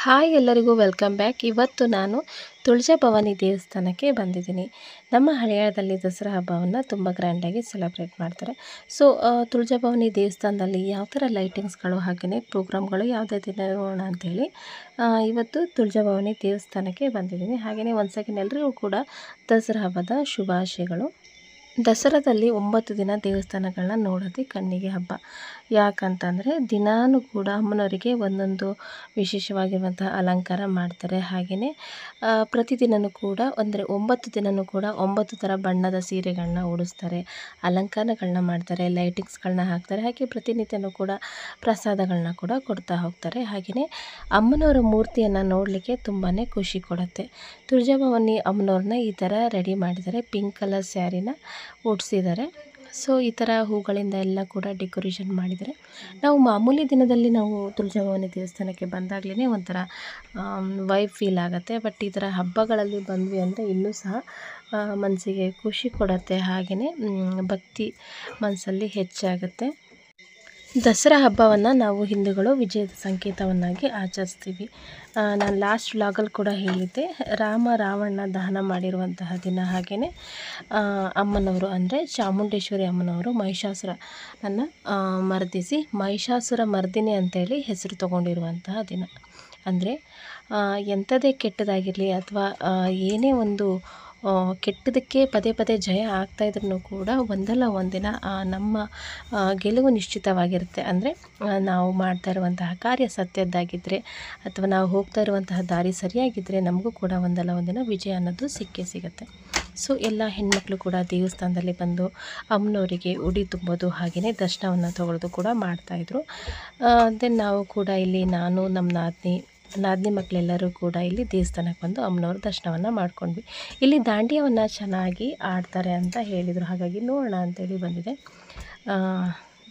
Hi ಎಲ್ಲರಿಗೂ welcome back. ಇವತ್ತು ನಾನು ತುಳಜಾಭವಾನಿ ದೇವಸ್ಥಾನಕ್ಕೆ ಬಂದಿದ್ದೀನಿ. ನಮ್ಮ ಹಳೆಯದಲ್ಲಿ ದಸರಾ ಹಬ್ಬವನ್ನು ತುಂಬ ಗ್ರ್ಯಾಂಡಾಗಿ ಸೆಲೆಬ್ರೇಟ್ ಮಾಡ್ತಾರೆ. ಸೊ ತುಳಜಾಭವಾನಿ ದೇವಸ್ಥಾನದಲ್ಲಿ ಯಾವ ಥರ ಲೈಟಿಂಗ್ಸ್ಗಳು ಹಾಗೆಯೇ ಪ್ರೋಗ್ರಾಮ್ಗಳು ಯಾವುದೇ ನೋಡೋಣ ಅಂಥೇಳಿ ಇವತ್ತು ತುಳಜಾಭವಾನಿ ದೇವಸ್ಥಾನಕ್ಕೆ ಬಂದಿದ್ದೀನಿ. ಹಾಗೆಯೇ ಒಂದು ಸೆಕೆಂಡ್ ಎಲ್ಲರಿಗೂ ಕೂಡ ದಸರಾ ಹಬ್ಬದ ಶುಭಾಶಯಗಳು. ದಸರಾದಲ್ಲಿ 9 ದಿನ ದೇವಸ್ಥಾನಗಳನ್ನ ನೋಡೋದು ಕಣ್ಣಿಗೆ ಹಬ್ಬ. ಯಾಕಂತಂದರೆ ದಿನಾನೂ ಕೂಡ ಅಮ್ಮನವರಿಗೆ ಒಂದೊಂದು ವಿಶೇಷವಾಗಿರುವಂತಹ ಅಲಂಕಾರ ಮಾಡ್ತಾರೆ. ಹಾಗೆಯೇ ಪ್ರತಿದಿನವೂ ಕೂಡ ಅಂದರೆ 9 ದಿನವೂ ಕೂಡ 9 ಥರ ಬಣ್ಣದ ಸೀರೆಗಳನ್ನ ಉಡಿಸ್ತಾರೆ, ಅಲಂಕಾರಗಳನ್ನ ಮಾಡ್ತಾರೆ, ಲೈಟಿಂಗ್ಸ್ಗಳನ್ನ ಹಾಕ್ತಾರೆ. ಹಾಗೆ ಪ್ರತಿನಿತ್ಯನೂ ಕೂಡ ಪ್ರಸಾದಗಳನ್ನ ಕೂಡ ಕೊಡ್ತಾ ಹೋಗ್ತಾರೆ. ಹಾಗೆಯೇ ಅಮ್ಮನವರ ಮೂರ್ತಿಯನ್ನು ನೋಡಲಿಕ್ಕೆ ತುಂಬಾ ಖುಷಿ ಕೊಡುತ್ತೆ. ತುಳಜಾಭವಾನಿ ಅಮ್ಮನವ್ರನ್ನ ಈ ಥರ ರೆಡಿ ಮಾಡಿದ್ದಾರೆ. ಪಿಂಕ್ ಕಲರ್ ಸ್ಯಾರಿನ ಉಡಿಸಿದ್ದಾರೆ. ಸೊ ಈ ಥರ ಹೂಗಳಿಂದ ಎಲ್ಲ ಕೂಡ ಡೆಕೋರೇಷನ್ ಮಾಡಿದ್ದಾರೆ. ನಾವು ಮಾಮೂಲಿ ದಿನದಲ್ಲಿ ನಾವು ತುಳಜಾಭವಾನಿ ದೇವಸ್ಥಾನಕ್ಕೆ ಬಂದಾಗಲೇ ಒಂಥರ ವೈಬ್ ಫೀಲ್ ಆಗುತ್ತೆ. ಬಟ್ ಈ ಥರ ಹಬ್ಬಗಳಲ್ಲಿ ಬಂದ್ವಿ ಅಂದರೆ ಇನ್ನೂ ಸಹ ಮನಸ್ಸಿಗೆ ಖುಷಿ ಕೊಡುತ್ತೆ. ಹಾಗೆಯೇ ಭಕ್ತಿ ಮನಸ್ಸಲ್ಲಿ ಹೆಚ್ಚಾಗುತ್ತೆ. ದಸರಾ ಹಬ್ಬವನ್ನು ನಾವು ಹಿಂದೂಗಳು ವಿಜಯದ ಸಂಕೇತವನ್ನಾಗಿ ಆಚರಿಸ್ತೀವಿ. ನಾನು ಲಾಸ್ಟ್ ವ್ಲಾಗಲ್ಲಿ ಕೂಡ ಹೇಳಿದ್ದೆ, ರಾಮ ರಾವಣ ದಹನ ಮಾಡಿರುವಂತಹ ದಿನ. ಹಾಗೆಯೇ ಅಮ್ಮನವರು ಅಂದರೆ ಚಾಮುಂಡೇಶ್ವರಿ ಅಮ್ಮನವರು ಮಹಿಷಾಸುರನನ್ನು ಮರ್ದಿಸಿ ಮಹಿಷಾಸುರ ಮರ್ದಿನಿ ಅಂತೇಳಿ ಹೆಸರು ತಗೊಂಡಿರುವಂತಹ ದಿನ. ಅಂದರೆ ಎಂಥದೇ ಕೆಟ್ಟದಾಗಿರಲಿ ಅಥವಾ ಏನೇ ಒಂದು ಕೆಟ್ಟದಕ್ಕೆ ಪದೇ ಪದೇ ಜಯ ಆಗ್ತಾಯಿದ್ರೂ ಕೂಡ ಒಂದಲ್ಲ ಒಂದಿನ ನಮ್ಮ ಗೆಲುವು ನಿಶ್ಚಿತವಾಗಿರುತ್ತೆ. ಅಂದರೆ ನಾವು ಮಾಡ್ತಾ ಇರುವಂತಹ ಕಾರ್ಯ ಸತ್ಯದ್ದಾಗಿದ್ದರೆ ಅಥವಾ ನಾವು ಹೋಗ್ತಾ ಇರುವಂತಹ ದಾರಿ ಸರಿಯಾಗಿದ್ದರೆ ನಮಗೂ ಕೂಡ ಒಂದಲ್ಲ ಒಂದಿನ ವಿಜಯ ಅನ್ನೋದು ಸಿಕ್ಕೇ ಸಿಗುತ್ತೆ. ಸೊ ಎಲ್ಲ ಹೆಣ್ಮಕ್ಳು ಕೂಡ ದೇವಸ್ಥಾನದಲ್ಲಿ ಬಂದು ಅಮ್ಮನವರಿಗೆ ಉಡಿ ತುಂಬೋದು, ಹಾಗೆಯೇ ದರ್ಶನವನ್ನು ತಗೊಳ್ಳೋದು ಕೂಡ ಮಾಡ್ತಾಯಿದ್ರು. ದೆನ್ ನಾವು ಕೂಡ ಇಲ್ಲಿ ನಾನು ನಮ್ಮ ನಾದಿನಿ ಮಕ್ಕಳೆಲ್ಲರೂ ಕೂಡ ಇಲ್ಲಿ ದೇವಸ್ಥಾನಕ್ಕೆ ಬಂದು ಅಮ್ಮನವ್ರ ದರ್ಶನವನ್ನು ಮಾಡ್ಕೊಂಡ್ವಿ. ಇಲ್ಲಿ ದಾಂಡಿಯವನ್ನು ಚೆನ್ನಾಗಿ ಆಡ್ತಾರೆ ಅಂತ ಹೇಳಿದರು, ಹಾಗಾಗಿ ನೋಡೋಣ ಅಂತೇಳಿ ಬಂದಿದೆ.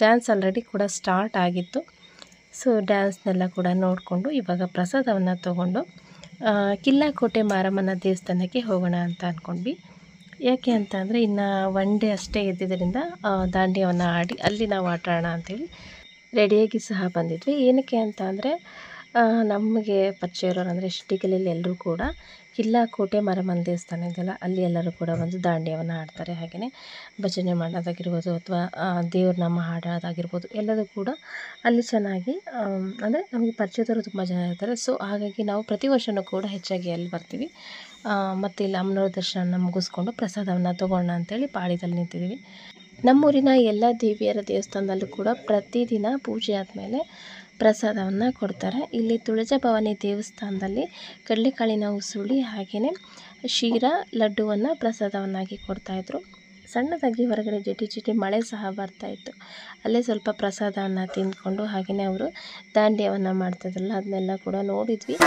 ಡ್ಯಾನ್ಸ್ ಆಲ್ರೆಡಿ ಕೂಡ ಸ್ಟಾರ್ಟ್ ಆಗಿತ್ತು. ಸೊ ಡ್ಯಾನ್ಸ್ನೆಲ್ಲ ಕೂಡ ನೋಡಿಕೊಂಡು ಇವಾಗ ಪ್ರಸಾದವನ್ನು ತೊಗೊಂಡು ಕಿಲ್ಲಾಕೋಟೆ ಮಾರಮ್ಮನ ದೇವಸ್ಥಾನಕ್ಕೆ ಹೋಗೋಣ ಅಂತ ಅಂದ್ಕೊಂಡ್ವಿ. ಯಾಕೆ ಅಂತ ಅಂದರೆ ಇನ್ನು 1 ಡೇ ಅಷ್ಟೇ ಇದ್ದಿದ್ದರಿಂದ ದಾಂಡಿಯವನ್ನು ಆಡಿ ಅಲ್ಲಿ ನಾವು ಆಟ ಆಡೋಣ ಅಂಥೇಳಿ ರೆಡಿಯಾಗಿ ಸಹ ಬಂದಿದ್ವಿ. ಏನಕ್ಕೆ ಅಂತ ಅಂದರೆ ನಮಗೆ ಪರಿಚಯ ಇರೋರು ಅಂದರೆ ಶಿಟಿಕಲಲ್ಲಿ ಎಲ್ಲರೂ ಕೂಡ ಕಿಲ್ಲಾಕೋಟೆ ಮಾರಮ್ಮನ ದೇವಸ್ಥಾನ ಇದೆಯಲ್ಲ, ಅಲ್ಲಿ ಎಲ್ಲರೂ ಕೂಡ ಬಂದು ದಾಂಡಿಯವನ್ನು ಆಡ್ತಾರೆ. ಹಾಗೆಯೇ ಭಜನೆ ಮಾಡೋದಾಗಿರ್ಬೋದು ಅಥವಾ ದೇವ್ರ ನಾಮ ಹಾಡೋದಾಗಿರ್ಬೋದು ಎಲ್ಲದೂ ಕೂಡ ಅಲ್ಲಿ ಚೆನ್ನಾಗಿ ಅಂದರೆ ನಮಗೆ ಪರಿಚಯದವರು ತುಂಬ ಜನ ಇರ್ತಾರೆ. ಸೊ ಹಾಗಾಗಿ ನಾವು ಪ್ರತಿ ವರ್ಷವೂ ಕೂಡ ಹೆಚ್ಚಾಗಿ ಅಲ್ಲಿ ಬರ್ತೀವಿ. ಮತ್ತು ಇಲ್ಲಿ ಅಮ್ಮನವ್ರ ದರ್ಶನ ಮುಗಿಸ್ಕೊಂಡು ಪ್ರಸಾದವನ್ನು ತೊಗೊಳ್ಳೋಣ ಅಂತೇಳಿ ಪಾಳ್ಯದಲ್ಲಿ ನಿಂತಿದ್ದೀವಿ. ನಮ್ಮೂರಿನ ಎಲ್ಲ ದೇವಿಯರ ದೇವಸ್ಥಾನದಲ್ಲೂ ಕೂಡ ಪ್ರತಿದಿನ ಪೂಜೆ ಆದಮೇಲೆ ಪ್ರಸಾದವನ್ನು ಕೊಡ್ತಾರೆ. ಇಲ್ಲಿ ತುಳಜಾಭವಾನಿ ದೇವಸ್ಥಾನದಲ್ಲಿ ಕಡಲೆಕಾಳಿನ ಉಸುಳಿ ಹಾಗೆಯೇ ಶೀರಾ ಲಡ್ಡುವನ್ನು ಪ್ರಸಾದವನ್ನಾಗಿ ಕೊಡ್ತಾಯಿದ್ರು. ಸಣ್ಣದಾಗಿ ಹೊರಗಡೆ ಜಿಟಿ ಮಳೆ ಸಹ ಬರ್ತಾಯಿತ್ತು. ಅಲ್ಲೇ ಸ್ವಲ್ಪ ಪ್ರಸಾದವನ್ನು ತಿಂದ್ಕೊಂಡು ಹಾಗೆಯೇ ಅವರು ದಾಂಡಿಯವನ್ನು ಮಾಡ್ತಾಯಿದ್ರಲ್ಲ ಅದನ್ನೆಲ್ಲ ಕೂಡ ನೋಡಿದ್ವಿ.